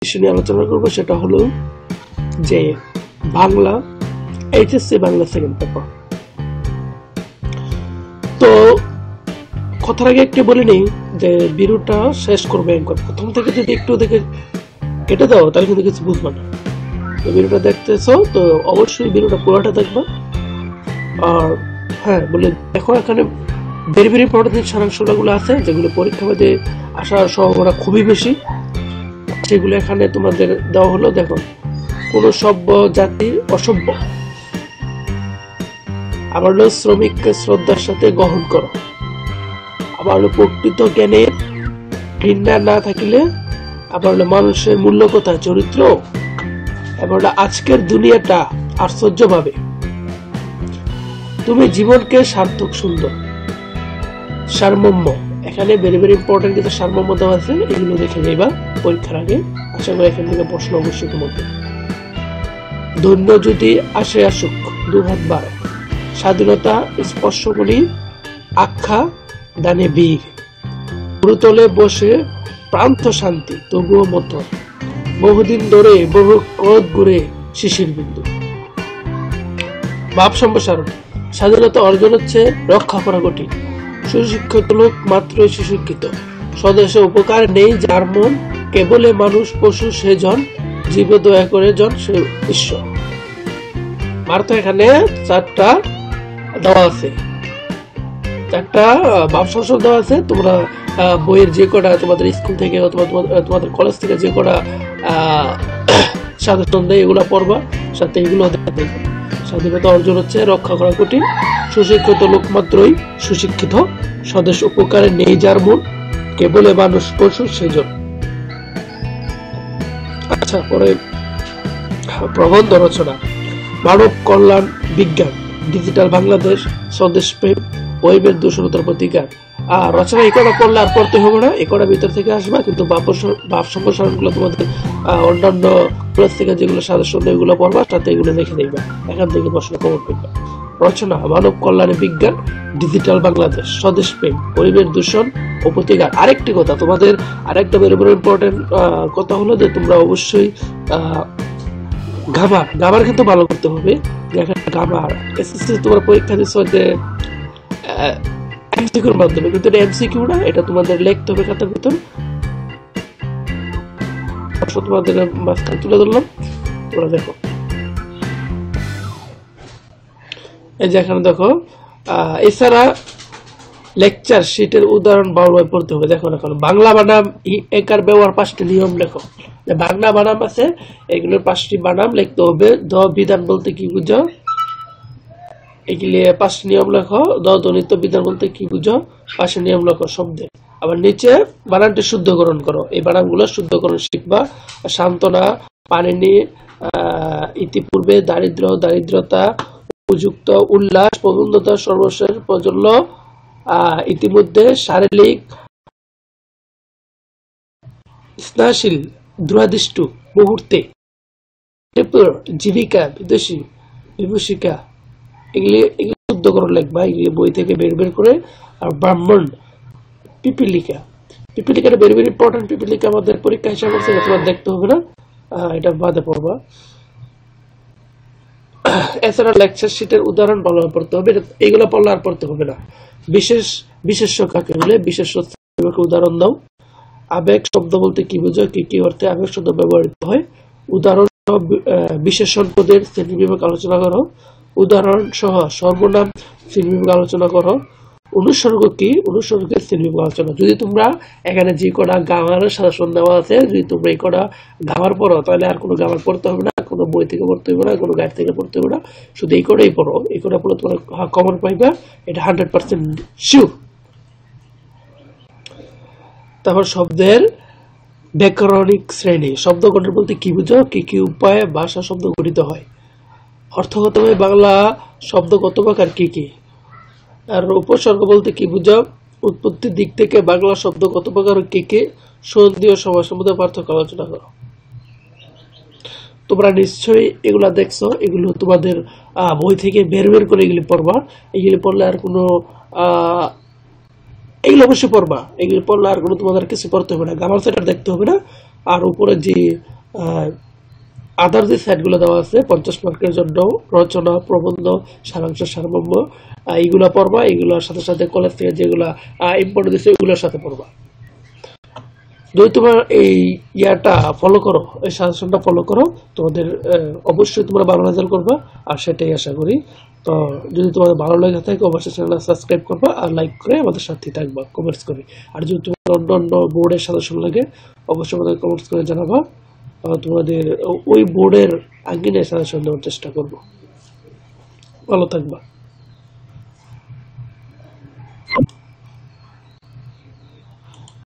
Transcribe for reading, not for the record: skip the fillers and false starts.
বিষয় নিয়ে আলোচনা করবো, সেটা হলো যে Bangla HSC Bangla second paper. তো কথার আগে একটু বলে নেই যে ভিডিওটা শেষ করবে একবার, প্রথম থেকে যদি একটু দেখে কেটে দাও তাহলে কিন্তু কিছু বুঝবা না। তো ভিডিওটা দেখতেছো তো অবশ্যই ভিডিওটা পুরোটা দেখবা। আর হ্যাঁ বলে দেখো, এখানে ভেরি ভেরি ইম্পর্টেন্ট সারাংশগুলো আছে যেগুলো পরীক্ষা বাদে আসার সম্ভাবনা খুবই বেশি, সেগুলো এখানে তোমাদের দেওয়া হলো। দেখো, কোন সভ্য জাতি অসভ্য, আবার হলো শ্রমিককে শ্রদ্ধার সাথে গ্রহণ করো, আবার হলো প্রকৃত জ্ঞানের ঘৃণা না থাকিলে, আবার হলো মানুষের মূল্য কোথায় চরিত্র, আবার হলো আজকের দুনিয়াটা আশ্চর্য ভাবে, তুমি জীবনকে সার্থক সুন্দর, সারমর্ম। এখানে ভেরি ভেরি ইম্পর্টেন্ট কিছু সারমর্ম দেওয়া আছে, এগুলো দেখে যাইবা পরীক্ষার আগে। আশা করি এখান থেকে প্রশ্ন অবশ্যই তোমাদের। ধন্য যদি আসে আসুক দুহাত বাড়ে, স্বাধীনতা স্পর্শমণি আখ্যা দানে বীর, গুরুতলে বসে প্রান্ত শান্তি তবুও মতো, বহুদিন ধরে বহু ক্রোধ ঘুরে শিশির বিন্দু। ভাব সম্প্রসারণ, স্বাধীনতা অর্জন হচ্ছে রক্ষা করা কঠিন, সুশিক্ষিত লোক মাত্রই সুশিক্ষিত, স্বদেশে উপকার নেই যার মন, কেবলে মানুষ পশু সে জন, জীব দয়া করে জন সে ঈশ্বর। ভারত এখানে চারটা দেওয়া আছে, চারটা ভাব সংসদ দেওয়া আছে। তোমরা বইয়ের যে কটা তোমাদের স্কুল থেকে অথবা তোমাদের কলেজ থেকে যে কটা সাজেশন দেয় এগুলো পড়বা, সাথে এগুলো দেখবে। স্বাধীনতা অর্জন হচ্ছে রক্ষা করা কঠিন, সুশিক্ষিত লোক মাত্রই সুশিক্ষিত, স্বদেশ উপকারে নেই যার মন, কেবলে মানুষ পশু সেজন। আচ্ছা, পরে প্রবন্ধ রচনা, মানব কল্যাণ বিজ্ঞান, ডিজিটাল বাংলাদেশ, স্বদেশ প্রেম, পরিবেশ দূষণতার প্রতিকার। আর রচনা এই কটা পড়লে আর পড়তে হবে না, এই কটা ভিতর থেকে আসবা। কিন্তু ভাব সম্প্রসারণ গুলো তোমাদের অন্যান্য ক্লাস থেকে যেগুলো সাজেশন এগুলো পড়বা, সাথে এগুলো দেখে দেখবা, এখান থেকে প্রশ্ন কমন পেবা। রচনা, মানব কল্যাণে বিজ্ঞান, ডিজিটাল বাংলাদেশ, স্বদেশ প্রেম, পরিবেশ দূষণ ও প্রতিকার। আরেকটি কথা তোমাদের, আরেকটা ভেরি ভেরি ইম্পর্টেন্ট কথা হলো যে তোমরা অবশ্যই গ্রামার কিন্তু ভালো করতে হবে। গ্রামার এসএসসি তোমরা পরীক্ষা দিচ্ছ যে এমসিকিউর মাধ্যমে, কিন্তু এটা এমসিকিউ না, এটা তোমাদের লিখতে হবে খাতার ভিতর। তোমাদের মাঝখানে তুলে ধরলাম, তোমরা দেখো। এই যে এখানে দেখো, এছাড়া লেকচার শিটের উদাহরণ বাংলায় পড়তে হবে। দেখো এখন বাংলা বানাম একার ব্যবহার 5টি নিয়ম লেখো। বাংলা বানাম আছে, এগুলোর 5টি বানাম লিখতে হবে। দ বিধান বলতে কি বুঝো, এগুলি 5টি নিয়ম লেখো। দ ধ্বনিত বিধান বলতে কি বুঝো, 5টি নিয়ম লেখো শব্দে। আবার নিচে বানানটি শুদ্ধকরণ করো, এই বানানগুলো শুদ্ধকরণ শিখবা। সান্ত্বনা, পানিনি, ইতিপূর্বে, দারিদ্র, দারিদ্রতা, উপযুক্ত, উল্লাস, প্রবন্ধতা, সর্বশেষ, প্রজ্বল্য, ইতিমধ্যে, শারীরিক, স্নাশীল, দূরাদিষ্টু, মুহূর্তে, জীবিকা, বিদেশী, বিভূষিকা, এগুলি শুদ্ধকরণ লিখবা, এগুলি বই থেকে বের করে। আর ব্রাহ্মণ, পিপিলিকা, পিপিলিকাটা ভেরি ভেরি ইম্পর্টেন্ট। পিপিলিকা আমাদের পরীক্ষা হিসাব করছে, তোমার দেখতে হবে না, এটা বাদে পড়বা। এছাড়া লেকচার শিটের উদাহরণ ভালোভাবে পড়তে হবে, এইগুলো পড়লে আর পড়তে হবে না। বিশেষ্য কাকে বলে, বিশেষ্য উদাহরণ দাও। আবেগ শব্দ বলতে কি বুঝো, কি কি অর্থে আবেগ শব্দ ব্যবহৃত হয়, উদাহরণ সহ বিশেষণ পদের শ্রেণীবিভাগ আলোচনা করো। উদাহরণ সহ সর্বনাম শ্রেণীবিভাগ আলোচনা করো। অনুসর্গ কি, অনুসর্গের শ্রেণীবিভাগ আলোচনা। যদি তোমরা এখানে যে কটা গ্রামারের সাজেশন দেওয়া আছে, যদি তোমরা এই কটা গ্রামার পড়ো তাহলে আর কোনো গ্রামার পড়তে হবে না, কোনো বই থেকে পড়তে হবে না, কোনো গাইড থেকে পড়তে হবে না, শুধু এই কটাই পড়ো। এই কটা পড়লে তোমরা কমন পাইবা, এটা 100% শিওর। তারপর শব্দের ব্যাকরণিক শ্রেণী, শব্দ গঠন বলতে কি বুঝো, কি কি উপায়ে ভাষা শব্দ গঠিত হয়। অর্থগতভাবে বাংলা শব্দ কত প্রকার, কি কি। আর উপসর্গ বলতে কি বুঝো, উৎপত্তির দিক থেকে বাংলা শব্দ কত প্রকার, কি কি। সন্ধি ও সমাসের মধ্যে পার্থক্য আলোচনা করো। তোমরা নিশ্চয়ই এগুলা দেখছো, এগুলো তোমাদের বই থেকে বের করে এগুলি পড়বা। এগুলি পড়লে আর কোনো এগুলো অবশ্যই পড়বা, এগুলি পড়লে আর কোনো তোমাদের কিছু পড়তে হবে না, গ্রামার সেটার দেখতে হবে না। আর উপরে যে আদার যে সাইটগুলো দেওয়া আছে 50 মার্কের জন্য রচনা, প্রবন্ধ, সারাংশ, সারমর্ম, এইগুলা পড়বা। এইগুলোর সাথে সাথে কলেজ থেকে যেগুলা ইম্পর্টেন্ট দিচ্ছে ওইগুলোর সাথে পড়বা। যদি তোমার এই ইয়াটা ফলো করো, এই সাজেশনটা ফলো করো, তোমাদের অবশ্যই তোমরা ভালো রেজাল্ট করবা, আর সেটাই আশা করি। তো যদি তোমাদের ভালো লেগে থাকে অবশ্যই চ্যানেলটা সাবস্ক্রাইব করবা আর লাইক করে আমাদের সাথে থাকবা কমেন্টস করে। আর যদি তোমার অন্য অন্য বোর্ডের সাজেশন লাগে অবশ্যই আমাদের কমেন্টস করে জানাবা। তোমাদের ওই বোর্ডের আঙ্গিনায় সাজেশন দেওয়ার চেষ্টা করবো। ভালো থাকবা।